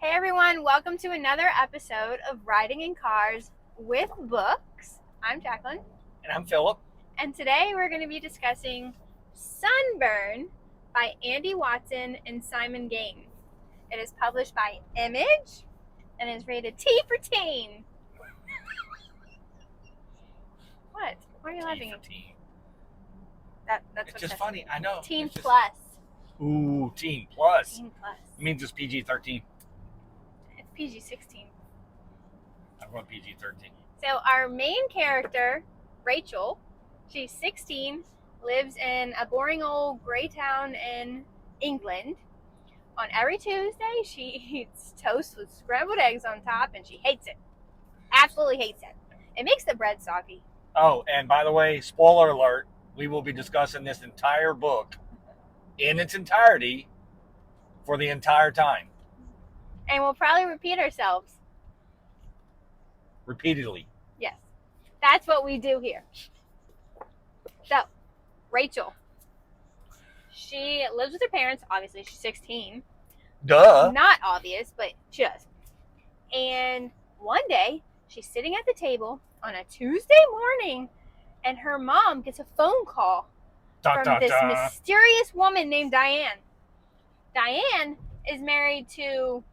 Hey everyone, welcome to another episode of Riding in Cars with Books. I'm Jaclyn. And I'm Phillip. And today we're going to be discussing Sunburn by Andi Watson and Simon Gane. It is published by Image and is rated T for teen. What? Why are you laughing? Teen. That's It's just funny. I know. Teen just... plus. Ooh, teen plus. Teen plus. It means it's PG-13. It's PG-16. I'm going PG-13. So our main character, Rachel, she's 16, lives in a boring old grey town in England. On every Tuesday, she eats toast with scrambled eggs on top, and she hates it. Absolutely hates it. It makes the bread soggy. Oh, and by the way, spoiler alert, we will be discussing this entire book in its entirety for the entire time. And we'll probably repeat ourselves. Repeatedly. Yes. That's what we do here. So, Rachel. She lives with her parents. Obviously, she's 16. Duh. Not obvious, but she does. And one day, she's sitting at the table on a Tuesday morning, and her mom gets a phone call from this mysterious woman named Diane. Diane is married to...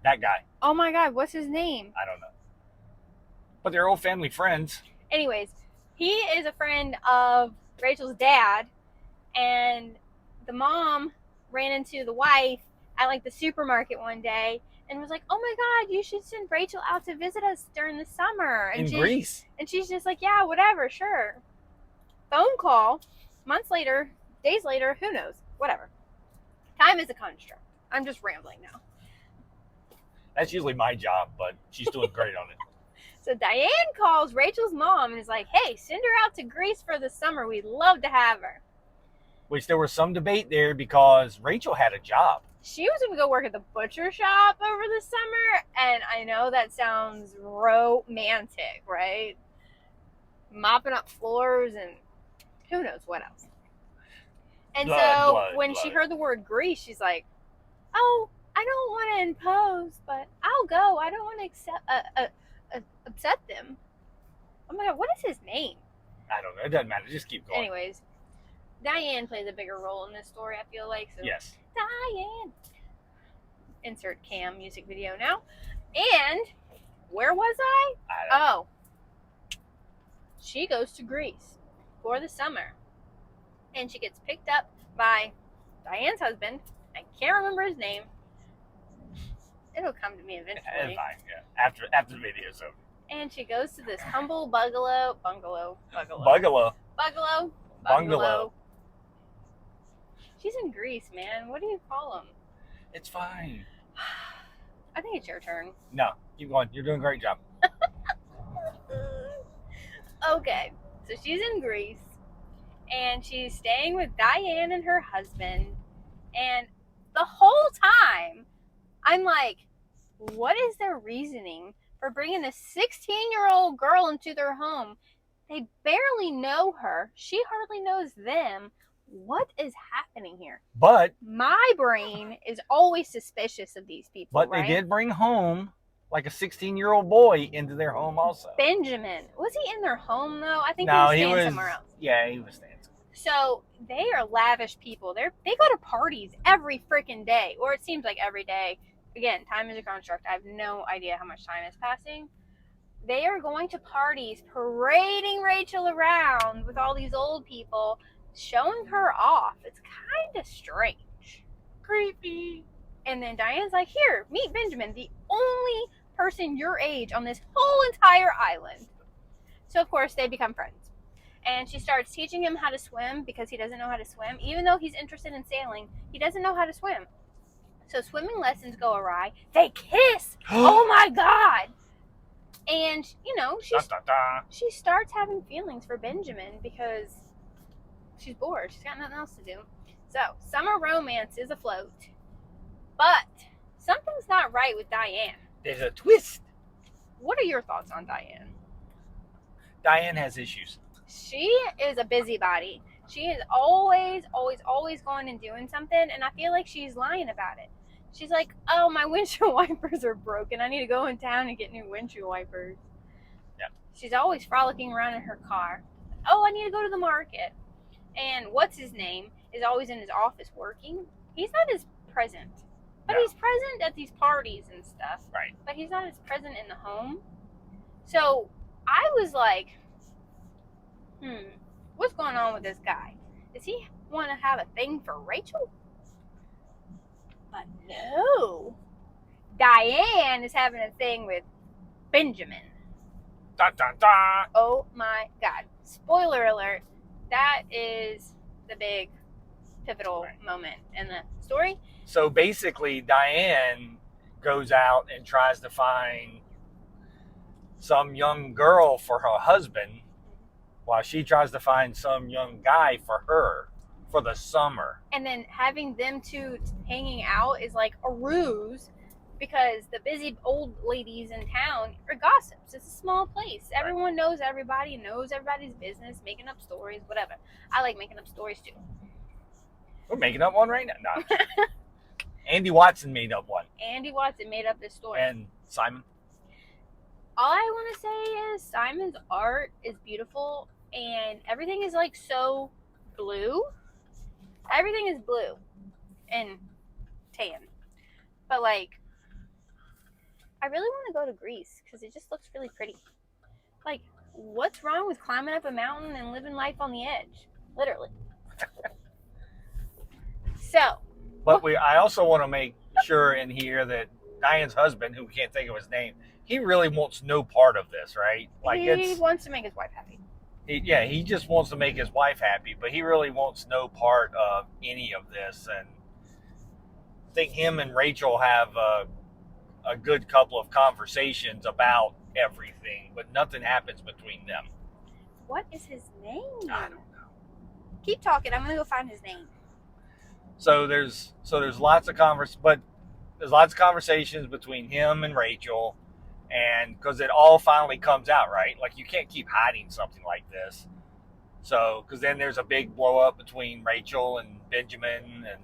that guy. Oh my God, what's his name? I don't know. But they're old family friends. Anyways, he is a friend of Rachel's dad, and the mom ran into the wife at like the supermarket one day and was like, oh my God, you should send Rachel out to visit us during the summer. And in Greece. And she's just like, yeah, whatever, sure. Phone call, months later, days later, who knows, whatever. Time is a construct. I'm just rambling now. That's usually my job, but she's doing great on it. So Diane calls Rachel's mom and is like, hey, send her out to Greece for the summer. We'd love to have her. Which there was some debate there because Rachel had a job. She was going to go work at the butcher shop over the summer, and I know that sounds romantic, right? Mopping up floors and who knows what else. And when she heard the word Greece, she's like, oh, I don't want to impose, but I'll go. I don't want to upset them. Oh my God, what is his name? I don't know. It doesn't matter. Just keep going. Anyways, Diane plays a bigger role in this story, I feel like. So yes. Diane. Insert Cam music video now. And where was I? Oh. She goes to Greece for the summer. And she gets picked up by Diane's husband. I can't remember his name. It'll come to me eventually. Fine, yeah. After the video's over. And she goes to this humble bungalow. She's in Greece, man. What do you call them? It's fine. I think it's your turn. No, keep going. You're doing a great job. Okay, so she's in Greece, and she's staying with Diane and her husband, and the whole time, I'm like, what is their reasoning for bringing this 16-year-old girl into their home? They barely know her. She hardly knows them. What is happening here? But my brain is always suspicious of these people. But right? They did bring home like a 16-year-old boy into their home also. Benjamin. Was he in their home though? I think he was staying somewhere else. Yeah, he was staying somewhere. So they are lavish people. They go to parties every freaking day, or it seems like every day. Again, time is a construct. I have no idea how much time is passing. They are going to parties, parading Rachel around with all these old people, showing her off. It's kind of strange. Creepy. And then Diane's like, here, meet Benjamin, the only person your age on this whole entire island. So, of course, they become friends. And she starts teaching him how to swim because he doesn't know how to swim. Even though he's interested in sailing, he doesn't know how to swim. So swimming lessons go awry. They kiss. Oh my God. And, you know, she starts having feelings for Benjamin because she's bored. She's got nothing else to do. So summer romance is afloat. But something's not right with Diane. There's a twist. What are your thoughts on Diane? Diane has issues. She is a busybody. She is always going and doing something, and I feel like she's lying about it. She's like, oh, my windshield wipers are broken. I need to go in town and get new windshield wipers. Yeah. She's always frolicking around in her car. Oh, I need to go to the market. And what's his name is always in his office working. He's not as present. But No. he's present at these parties and stuff. Right. But he's not as present in the home. So I was like, what's going on with this guy? Does he want to have a thing for Rachel? But no. Diane is having a thing with Benjamin. Dun, dun, dun. Oh my God. Spoiler alert. That is the big pivotal moment in the story. So basically, Diane goes out and tries to find some young girl for her husband while she tries to find some young guy for her for the summer. And then having them two hanging out is like a ruse because the busy old ladies in town are gossips. It's a small place. Everyone knows everybody, knows everybody's business, making up stories, whatever. I like making up stories too. We're making up one right now. No. Andi Watson made up one. Andi Watson made up this story. And Simon? All I want to say is Simon's art is beautiful and everything is like so blue. Everything is blue and tan. But like, I really want to go to Greece because it just looks really pretty. Like, what's wrong with climbing up a mountain and living life on the edge? Literally. So. But I also want to make sure in here that Diane's husband, who we can't think of his name, he really wants no part of this, right? Like he wants to make his wife happy. He just wants to make his wife happy, but he really wants no part of any of this. And I think him and Rachel have a good couple of conversations about everything, but nothing happens between them. What is his name? I don't know. Keep talking. I'm gonna go find his name. So there's lots of conversations between him and Rachel, and because it all finally comes out, right? Like you can't keep hiding something like this. So because then there's a big blow up between Rachel and Benjamin, and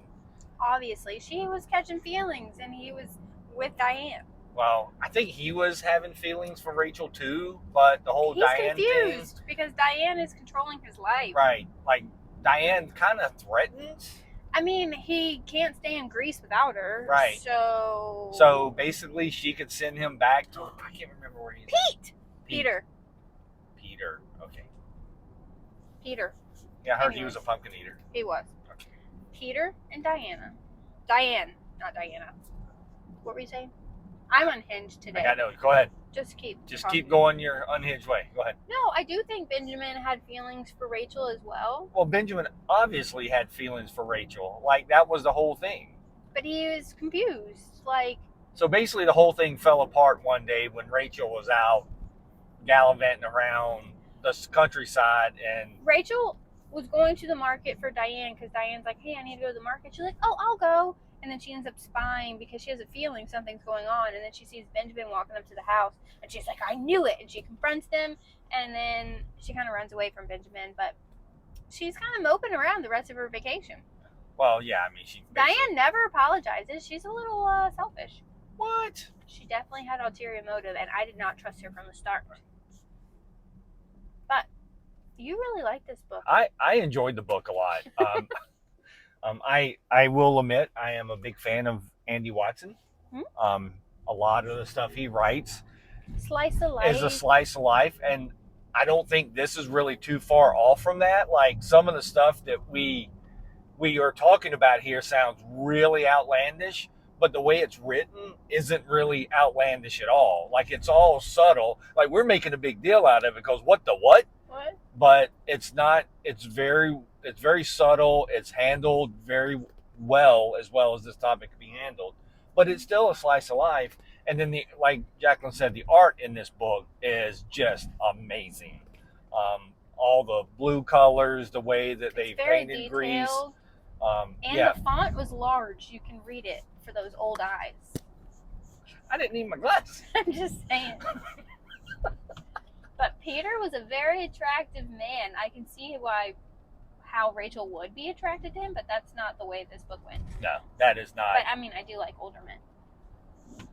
obviously she was catching feelings, and he was with Diane. Well, I think he was having feelings for Rachel too, but the whole Diane confused thing, because Diane is controlling his life. Right? Like Diane kind of threatens. I mean, he can't stay in Greece without her. Right. So basically, she could send him back to. I can't remember where he's. Peter. Okay. Peter. Yeah, I heard he was a pumpkin eater. He was. Okay. Peter and Diana. Diane, not Diana. What were you saying? I'm unhinged today. I know. Go ahead. Just keep going your unhinged way. Go ahead. No, I do think Benjamin had feelings for Rachel as well. Well, Benjamin obviously had feelings for Rachel. Like, that was the whole thing. But he was confused. Like. So basically, the whole thing fell apart one day when Rachel was out gallivanting around the countryside, and Rachel was going to the market for Diane because Diane's like, hey, I need to go to the market. She's like, oh, I'll go. And then she ends up spying because she has a feeling something's going on. And then she sees Benjamin walking up to the house. And she's like, I knew it. And she confronts them. And then she kind of runs away from Benjamin. But she's kind of moping around the rest of her vacation. Well, yeah, I mean, Diane never apologizes. She's a little selfish. What? She definitely had ulterior motive. And I did not trust her from the start. But you really like this book. I enjoyed the book a lot. I will admit I am a big fan of Andi Watson. A lot of the stuff he writes slice of life is a slice of life, and I don't think this is really too far off from that. Like some of the stuff that we are talking about here sounds really outlandish, but the way it's written isn't really outlandish at all. Like it's all subtle. Like we're making a big deal out of it because what the what? What? But it's not. It's very subtle. It's handled very well as this topic can be handled. But it's still a slice of life. And then, like Jaclyn said, the art in this book is just amazing. All the blue colors, the way that they painted Greece. And the font was large. You can read it for those old eyes. I didn't need my glasses. I'm just saying. But Peter was a very attractive man. I can see how Rachel would be attracted to him, but that's not the way this book went. No, that is not. But I mean, I do like older men.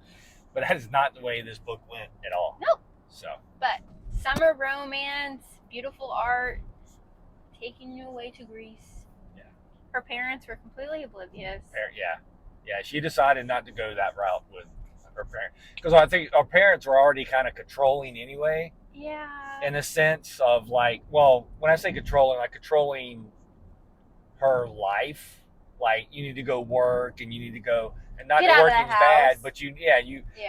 But that is not the way this book went at all. Nope. So. But summer romance, beautiful art, taking you away to Greece. Yeah. Her parents were completely oblivious. Yeah. She decided not to go that route with her parents because I think our parents were already kind of controlling anyway. Yeah. In a sense of like, well, when I say controlling, like controlling her life, like you need to go work and you need to go, and not that working is bad, but you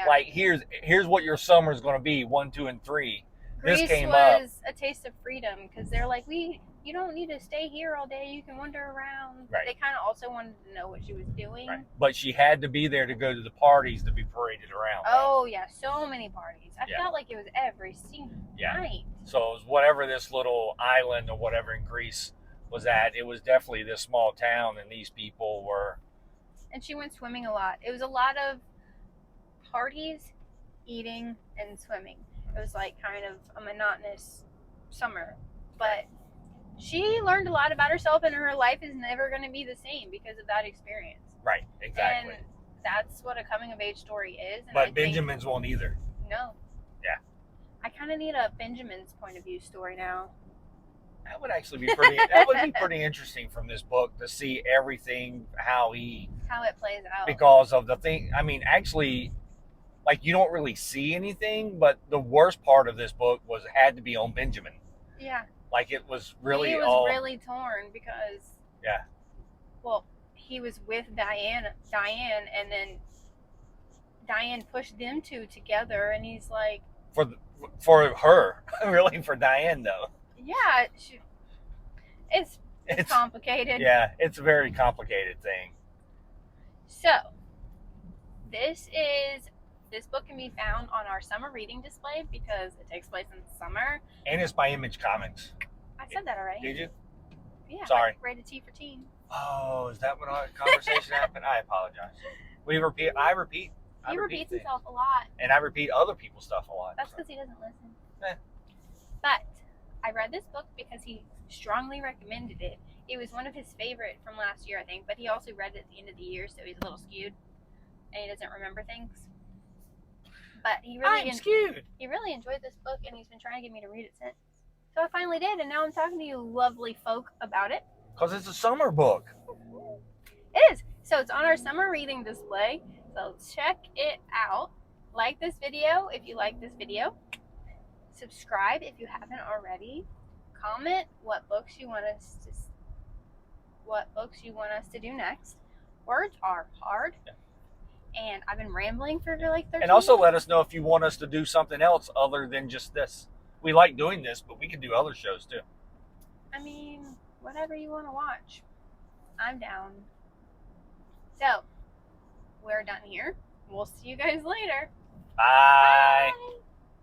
like here's what your summer is going to be 1, 2, and 3. Greece this came was a taste of freedom because they're like, you don't need to stay here all day. You can wander around. Right. They kind of also wanted to know what she was doing. Right. But she had to be there to go to the parties to be paraded around. Oh, yeah. So many parties. I felt like it was every single night. So it was whatever this little island or whatever in Greece was at. It was definitely this small town, and these people were. And she went swimming a lot. It was a lot of parties, eating, and swimming. It was like kind of a monotonous summer. But she learned a lot about herself, and her life is never going to be the same because of that experience. Right, exactly. And that's what a coming of age story is. And but Benjamin's won't either. No. Yeah. I kind of need a Benjamin's point of view story now. That would actually be pretty. That would be pretty interesting from this book to see everything how it plays out. Because of the thing. I mean, actually, like you don't really see anything, but the worst part of this book had to be on Benjamin. Yeah. Like it was really. He was really torn because. Yeah. Well, he was with Diane, and then Diane pushed them two together, and he's like. For her, really, for Diane though. Yeah, it's complicated. Yeah, it's a very complicated thing. So, this book can be found on our summer reading display because it takes place in summer. And it's by Image Comics. I said that already. Did you? Yeah. Sorry. Like rated T for teen. Oh, is that when our conversation happened? I apologize. I repeat. He repeats himself a lot. And I repeat other people's stuff a lot. That's because he doesn't listen. But I read this book because he strongly recommended it. It was one of his favorite from last year, I think, but he also read it at the end of the year, so he's a little skewed, and he doesn't remember things. But he really enjoyed this book, and he's been trying to get me to read it since. So I finally did, and now I'm talking to you lovely folk about it. Because it's a summer book. It is. So it's on our summer reading display. So check it out. Like this video if you like this video. Subscribe if you haven't already. Comment what books you want us to do next. Words are hard. And I've been rambling for like 13 And also minutes. let us know if you want us to do something else other than just this. We like doing this, but we can do other shows too. I mean, whatever you want to watch. I'm down. So, we're done here. We'll see you guys later. Bye. Bye.